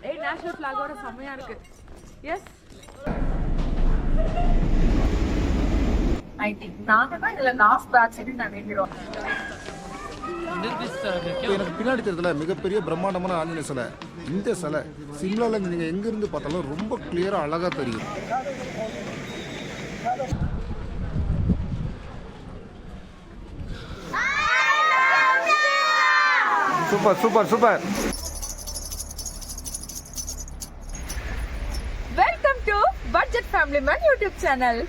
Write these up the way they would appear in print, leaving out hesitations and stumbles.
ஏய் நேஷனல் ஃபிளாகோட செம்மையா இருக்கு. எஸ் ஐ திங்க் நாங்க தான் இதுல லாஸ்ட் பேட்ச்னு நான் நினைக்கிறோம். எனக்கு பின்னாடி தெரியல மிகப்பெரிய பிரம்மாண்டமான ஆஞ்சநேய சிலை. இந்த சிலை சிம்லால நீங்க எங்க இருந்து பார்த்தாலும் ரொம்ப கிளியரா அழகா தெரியும். Super super super. Welcome to budget family man YouTube channel.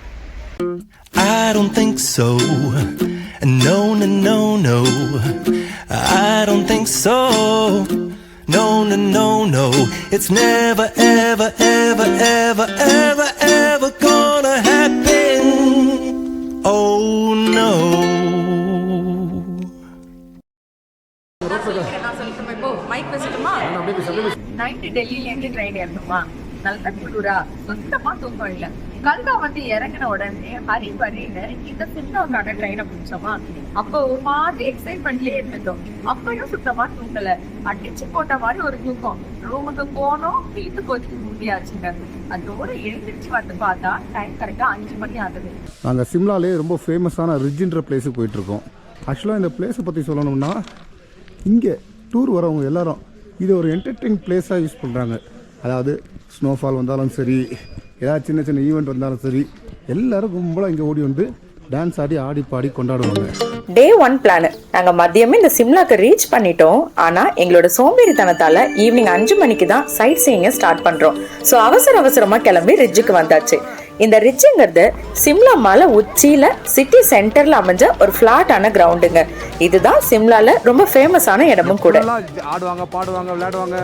I don't think so. No, no, no, no. I don't think so. No, no, no, no. It's never, ever, ever, ever, ever, ever gonna happen. Oh no. Mic பேசட்டுமா? Night டெல்லியிலேருந்து train ஏறணுமா? நல்ல குளிரா சுத்தமா தூக்கம் இல்லை. கல்கா வந்து இறங்கின உடனே ஹரி பரின்னு இந்த சிம்லாவுக்கான ட்ரெயினை பிடிச்சோமா. அப்போ ஒரு மாதிரி எக்ஸைட்மெண்ட்லயே இருந்தோம். அப்பயும் சுத்தமா தூங்கல. அடிச்சு போட்ட மாதிரி ஒரு தூக்கம். ரூமுக்கு போனோம், வீட்டுக்கு வச்சு முடியாச்சுங்க. அதோட எழுந்திரிச்சு வந்து பார்த்தா டைம் கரெக்டா 5 மணி ஆகுது. நாங்கள் சிம்லாலே ரொம்ப ஃபேமஸான ரிட்ஜ்ன்ற பிளேஸுக்கு போயிட்டுருக்கோம். ஆக்சுவலாக இந்த பிளேஸை பற்றி சொல்லணும்னா இங்கே டூர் வரவங்க எல்லாரும் இது ஒரு என்டர்டெயின் பிளேஸாக யூஸ் பண்ணுறாங்க. அதாவது ஸ்னோஃபால் வந்தாலும் சரி, ஏதாவது சின்ன சின்ன ஈவெண்ட் வந்தாலும் சரி, எல்லாரும் கும்பலாக இங்கே ஓடி வந்து டான்ஸ் ஆடி ஆடி பாடி கொண்டாடுவாங்க. டே 1 பிளான். நாங்கள் மதியமே இந்த சிம்லாக்கு ரீச் பண்ணிட்டோம். ஆனால் எங்களோட சோம்பேறித்தனத்தால் ஈவினிங் 5 மணிக்கு தான் சைட் சீயிங்கை ஸ்டார்ட் பண்ணுறோம். ஸோ அவசரமாக கிளம்பி ரிட்ஜுக்கு வந்தாச்சு. இந்த ரிட்ஜுங்கிறது சிம்லா மலை உச்சியில சிட்டி சென்டர்ல அமைஞ்ச ஒரு ஃபிளாட்டான கிரவுண்டுங்க. இதுதான் சிம்லால ரொம்ப ஃபேமஸான இடமும் கூட. ஆடுவாங்க, பாடுவாங்க, விளையாடுவாங்க.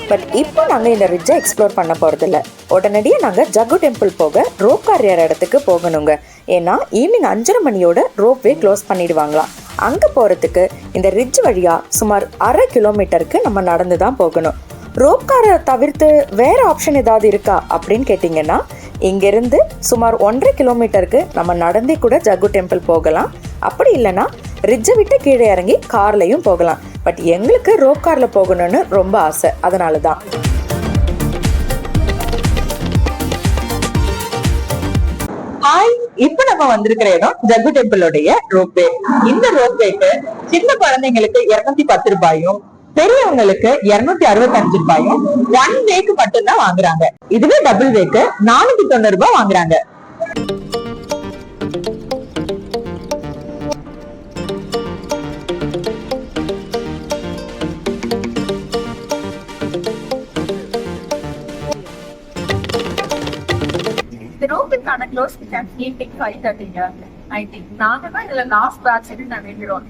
பட் இப்போ நாங்கள் இந்த ரிட்ஜை எக்ஸ்ப்ளோர் பண்ண போகிறதில்ல. உடனடியாக நாங்கள் ஜக்கு டெம்பிள் போக ரோப் கார் ஏற இடத்துக்கு போகணுங்க. ஏன்னா ஈவினிங் 5:30 மணியோட ரோப்வே க்ளோஸ் பண்ணிடுவாங்களாம். அங்கே போகிறதுக்கு இந்த ரிட்ஜ் வழியாக சுமார் 1/2 கிலோமீட்டருக்கு நம்ம நடந்து தான் போகணும். ரோப் காரை தவிர்த்து வேற ஆப்ஷன் ஏதாவது இருக்கா அப்படின்னு கேட்டிங்கன்னா, இங்கேருந்து சுமார் 1.5 கிலோமீட்டருக்கு நம்ம நடந்தே கூட ஜக்கு டெம்பிள் போகலாம். அப்படி இல்லைன்னா ரிட்ஜை விட்டு கீழே இறங்கி கார்லையும் போகலாம். பட் எங்களுக்கு ரோப் காரில் போகணும்னு ரொம்ப ஆசை, அதனால தான். ஹாய், இப்போ நம்ம வந்திருக்கிற இடம் ஜக்கு டெம்பிளோடைய ரோப்வே. இந்த ரோப்வேக்கு சின்ன குழந்தைங்களுக்கு 210 ரூபாயும், பெரியவங்களுக்கு 265 ரூபாயும் 1 வேக்கு மட்டும்தான் வாங்குறாங்க. இதுவே டபுள் வேக்கு 490 ரூபாய் வாங்குறாங்க. இந்த ரோப்புக்கான close time evening 5:30. I think நாங்க தான் இதுல லாஸ்ட் பேட்ச்னு நான் நினைக்கிறோம்.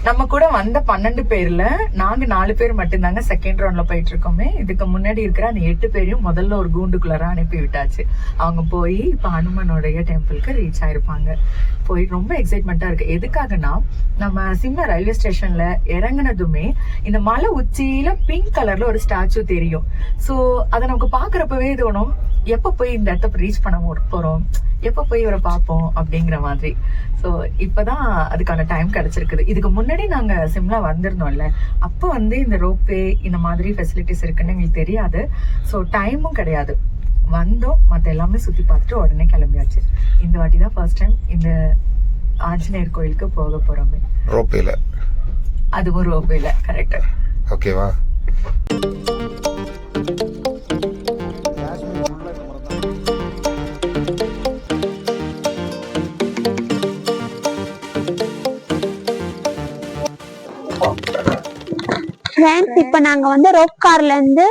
நம்ம கூட வந்த 12 பேர்ல நாங்க 4 பேர் மட்டும்தாங்க செகண்ட் ரவுண்ட்ல போயிட்டு இருக்கோமே. இதுக்கு முன்னாடி இருக்கிற அந்த 8 பேரையும் முதல்ல ஒரு கூண்டுக்குள்ளார அனுப்பி விட்டாச்சு. அவங்க போய் இப்ப ஹனுமனுடைய டெம்பிளுக்கு ரீச் ஆயிருப்பாங்க. போய் ரொம்ப எக்ஸைட்மெண்டா இருக்கு. எதுக்காகனா, நம்ம சிம்லா ரயில்வே ஸ்டேஷன்ல இறங்குனதுமே இந்த மலை உச்சியில பிங்க் கலர்ல ஒரு ஸ்டாச்சு தெரியும். சோ அதை நமக்கு பாக்குறப்பவே தோணும், எப்ப போய் இந்த இடத்த ரீச் பண்ண போறோம், எப்ப போய் இவரை பார்ப்போம் அப்படிங்கிற மாதிரி. ஸோ இப்பதான் அதுக்கான டைம் கிடைச்சிருக்குது. இதுக்கு முன்னாடி நாங்க சிம்லா வந்திருந்தோம்ல, அப்போ வந்து இந்த ரோப்வே இந்த மாதிரி ஃபெசிலிட்டிஸ் இருக்குன்னு எங்களுக்கு தெரியாது. ஸோ டைமும் கிடையாது. வந்தோம், மற்ற எல்லாமே சுத்தி பார்த்துட்டு உடனே கிளம்பியாச்சு. இந்த வாட்டி தான் ஃபர்ஸ்ட் டைம் இந்த ஆஞ்சநேயர் கோயிலுக்கு போக போறோமே. ரோப்வேல, அதுவும் ரோப்வேல. கரெக்ட். ஓகேவா? ஃப்ரெண்ட்ஸ், இப்ப நாங்க வந்து ரோப் கார்ல இருந்து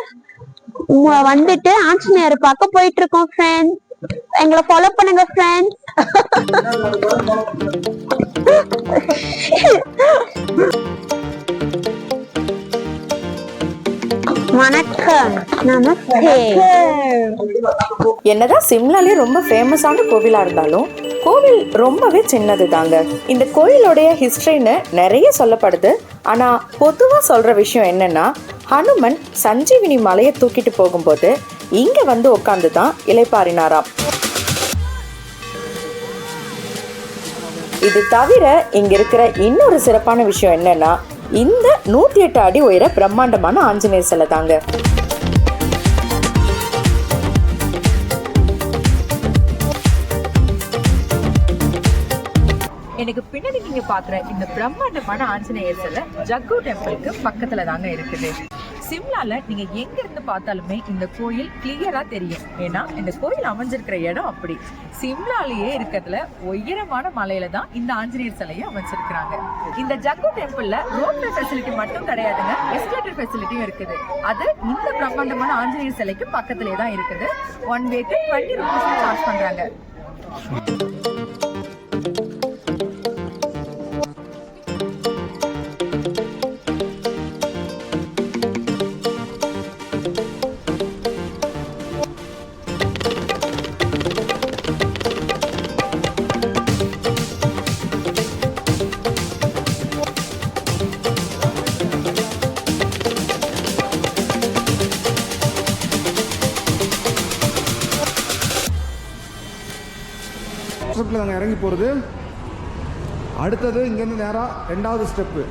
வந்துட்டு ஆஞ்சநேயர் பார்க்க போயிட்டு இருக்கோம். ஃப்ரெண்ட்ஸ், எங்களை ஃபாலோ பண்ணுங்க ஃப்ரெண்ட்ஸ். வணக்கம், நமஸ்தே. என்னதான் சிம்லாலே ரொம்ப ஃபேமஸான கோவிலா இருந்தாலும் கோவில் ரொம்பவே சின்னது தாங்க. இந்த கோயிலோடைய ஹிஸ்டரின்னு நிறைய சொல்லப்படுது. ஆனா பொதுவா சொல்ற விஷயம் என்னன்னா, ஹனுமன் சஞ்சீவினி மலையை தூக்கிட்டு போகும்போது இங்க வந்து உட்காந்து தான் இளைப்பாறினாராம். இது தவிர இங்க இருக்கிற இன்னொரு சிறப்பான விஷயம் என்னன்னா, இந்த 108 அடி உயர பிரம்மாண்டமான ஆஞ்சநேயர் சிலை தாங்க. எனக்கு பின்னாடி நீங்க பாக்குற இந்த பிரம்மாண்டமான ஆஞ்சநேயர் சிலை ஜக்கு டெம்பிளுக்கு பக்கத்துல தாங்க இருக்குது. சிம்லால நீங்க எங்க இருந்து பார்த்தாலுமே இந்த கோயில் கிளியரா தெரியும். ஏன்னா இந்த கோயில் அமைஞ்சிருக்கிற இடம் அப்படி சிம்லாலேயே இருக்கிறதுல உயரமான மலையில தான் இந்த ஆஞ்சநேயர் சிலையை அமைச்சிருக்கிறாங்க. இந்த ஜக்கு டெம்பிள்ல ரோப்வே ஃபெசிலிட்டி மட்டும் கிடையாதுங்க, எஸ்கலேட்டர் ஃபெசிலிட்டியும் இருக்குது. அது இந்த பிரம்மாண்டமான ஆஞ்சநேயர் சிலைக்கு பக்கத்திலே தான் இருக்குது. 1 வேக்கு 20 ரூபீஸ் சார்ஜ் பண்றாங்க. ஸ்டெப்பில் நாங்கள் இறங்கி போகிறது. அடுத்தது இங்கேருந்து நேராக 2வது ஸ்டெப்பு.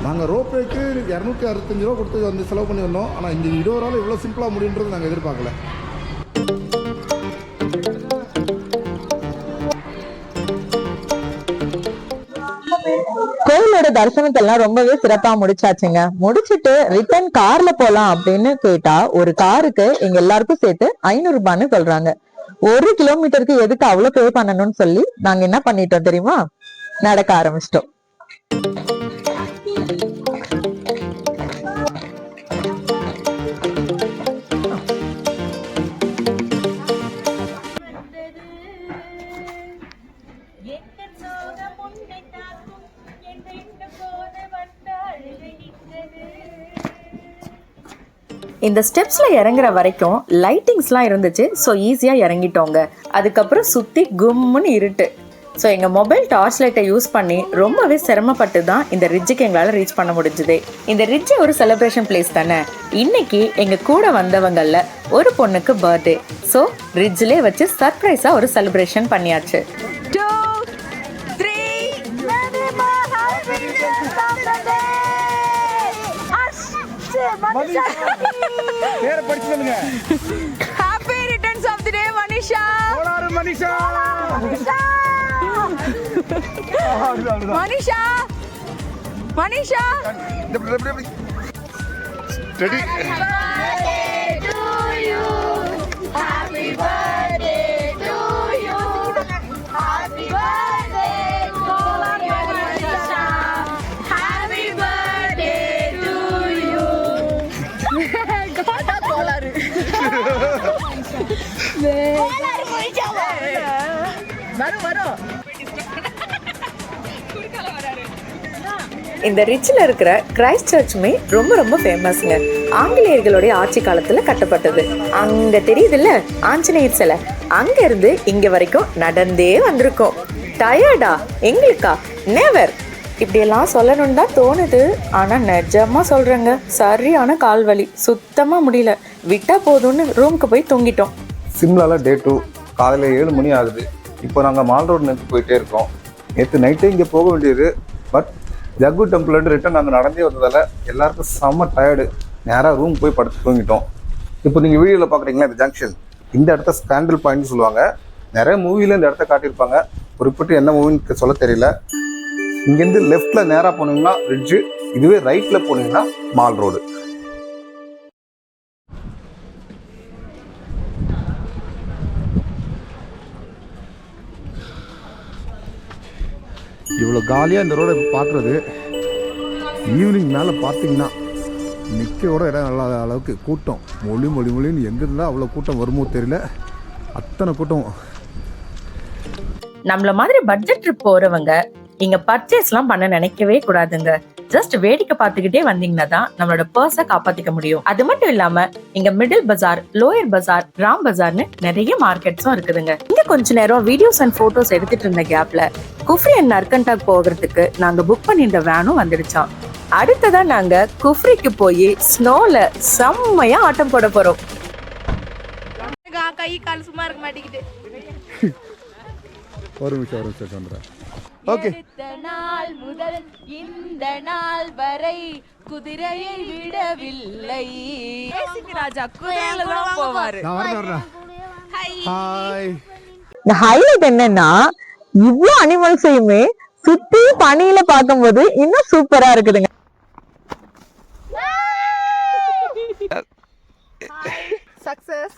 நாங்கள் ரோப்வேக்கு 265 ரூபா கொடுத்து வந்து செலவு பண்ணி வந்தோம். ஆனால் இந்த 20 ரூபாவில் இவ்வளோ சிம்பிளாக முடியுன்றது நாங்கள் எதிர்பார்க்கல. கோயிலோட தரிசனத்தை எல்லாம் ரொம்பவே சிறப்பா முடிச்சாச்சுங்க. முடிச்சிட்டு ரிட்டர்ன் கார்ல போலாம் அப்படின்னு கேட்டா ஒரு காருக்கு எங்க எல்லாருக்கும் சேர்த்து 500 ரூபான்னு சொல்றாங்க. 1 கிலோமீட்டருக்கு எதுக்கு அவ்வளவு பே பண்ணணும்னு சொல்லி நாங்க என்ன பண்ணிட்டோம் தெரியுமா, நடக்க ஆரம்பிச்சிட்டோம். இந்த ஸ்டெப்ஸ்ல இறங்குற வரைக்கும் லைட்டிங்ஸ்லாம் இருந்துச்சு. ஸோ ஈஸியாக இறங்கிட்டோங்க. அதுக்கப்புறம் சுற்றி கும்முன்னு இருட்டு. ஸோ எங்கள் மொபைல் டார்ச் லைட்டை யூஸ் பண்ணி ரொம்பவே சிரமப்பட்டு தான் இந்த ரிட்ஜுக்கு எங்களால் ரீச் பண்ண முடிஞ்சுது. இந்த ரிட்ஜ் ஒரு செலிப்ரேஷன் பிளேஸ் தானே. இன்னைக்கு எங்கள் கூட வந்தவங்களில் ஒரு பொண்ணுக்கு பர்த்டே. ஸோ ரிட்ஜ்லே வச்சு சர்ப்ரைஸாக ஒரு செலிப்ரேஷன் பண்ணியாச்சு. 2, 3 Happy returns of the day, Manisha. Manisha. Manisha. Manisha. Ready? Happy birthday to you. Happy birthday to you. Happy birthday to Manisha. Happy birthday to you. Goda கோளாறு. கோளாறு போயிட்டாவா? வரும். இந்த ரிட்ஜில் இருக்கிற கிரைஸ்ட் சர்ச்சுமே ரொம்ப ரொம்ப ஃபேமஸ்ங்க. ஆங்கிலேயர்களுடைய ஆட்சி காலத்தில் கட்டப்பட்டது. அங்கே தெரியுதுல்ல ஆஞ்சநேயர் சிலை, அங்கேருந்து இங்கே வரைக்கும் நடந்தே வந்திருக்கோம். டயர்டா எங்களுக்கா? நெவர். இப்படியெல்லாம் சொல்லணும்னு தான் தோணுது. ஆனால் நிஜமாக சொல்கிறேங்க, சரியான கால்வலி, சுத்தமாக முடியல. விட்டா போதும்னு ரூமுக்கு போய் தூங்கிட்டோம். சிம்லாவில் டே 2 காலையில் 7 மணி ஆகுது. இப்போ நாங்கள் மால் ரோடு நோக்கி போயிட்டே இருக்கோம். நேற்று நைட்டே இங்கே போக வேண்டியது. பட் ஜக்கு டெம்பிள் ரிட்டர்ன் நாங்கள் நடந்தே வந்ததால் எல்லாருக்கும் செம்ம டயர்டு. நேராக ரூம் போய் படுத்து தூங்கிட்டோம். இப்போ நீங்கள் வீடியோவில் பார்க்குறீங்களா இந்த ஜங்ஷன், இந்த இடத்த ஸ்கேண்டல் பாயிண்ட்னு சொல்லுவாங்க. நிறைய மூவியில் இந்த இடத்த காட்டியிருப்பாங்க. குறிப்பிட்டு என்ன மூவின்னு சொல்ல தெரியல. இங்கேருந்து லெஃப்டில் நேராக போனீங்கன்னா ரிட்ஜு, இதுவே ரைட்டில் போனீங்கன்னா மால் ரோடு. இவ்வளோ காலியாக இந்த ரோடை பார்க்குறது. ஈவினிங் மேலே பார்த்தீங்கன்னா நிற்கோட இடம் இல்லாத அளவுக்கு கூட்டம். மொழின்னு எங்கேருந்தா அவ்வளோ கூட்டம் வருமோ தெரியல, அத்தனை கூட்டம். நம்மள மாதிரி பட்ஜெட் ட்ரிப் போறவங்க இங்க பர்ச்சேஸ்லாம் பண்ண நினைக்கவே கூடாதுங்க. ஜஸ்ட் வேடிக்கை பார்த்துக்கிட்டே வந்தீங்கன்னா தான் நம்மளோட பர்ஸை காப்பாத்திக்க முடியும். அது மட்டும் இல்லாம இங்க மிடில் பஜார், லோயர் பஜார், ராம் பஜார்னு நிறைய மார்க்கெட்ஸும் இருக்குதுங்க. இங்க கொஞ்ச நேரம் வீடியோஸ் அண்ட் போட்டோஸ் எடுத்துட்டு இருந்த கேப்ல குஃப்ரி அண்ட் நர்கண்டாக் போகிறதுக்கு நாங்க புக் பண்ணியிருந்த வேனும் வந்துடுச்சான். அடுத்ததா நாங்க குஃப்ரிக்கு போய் ஸ்னோல செம்மையா ஆட்டம் போட போறோம். கை கால் சும்மா இருக்க மாட்டேங்குது. ஒரு நிமிஷம் சொல்றேன். ஓகே. நாள் முதல் இந்த நாள் வரை குதிரையை விடவில்லை. ராஜா குதிரையில தான் போவாரு. நான் வரேன். ஹாய். இந்த ஹைலைட் என்னன்னா இவ்வளவு அனிமல்ஸையுமே சுத்தி பனியில பார்க்கும்போது இன்னும் சூப்பரா இருக்குதுங்க. சக்சஸ்.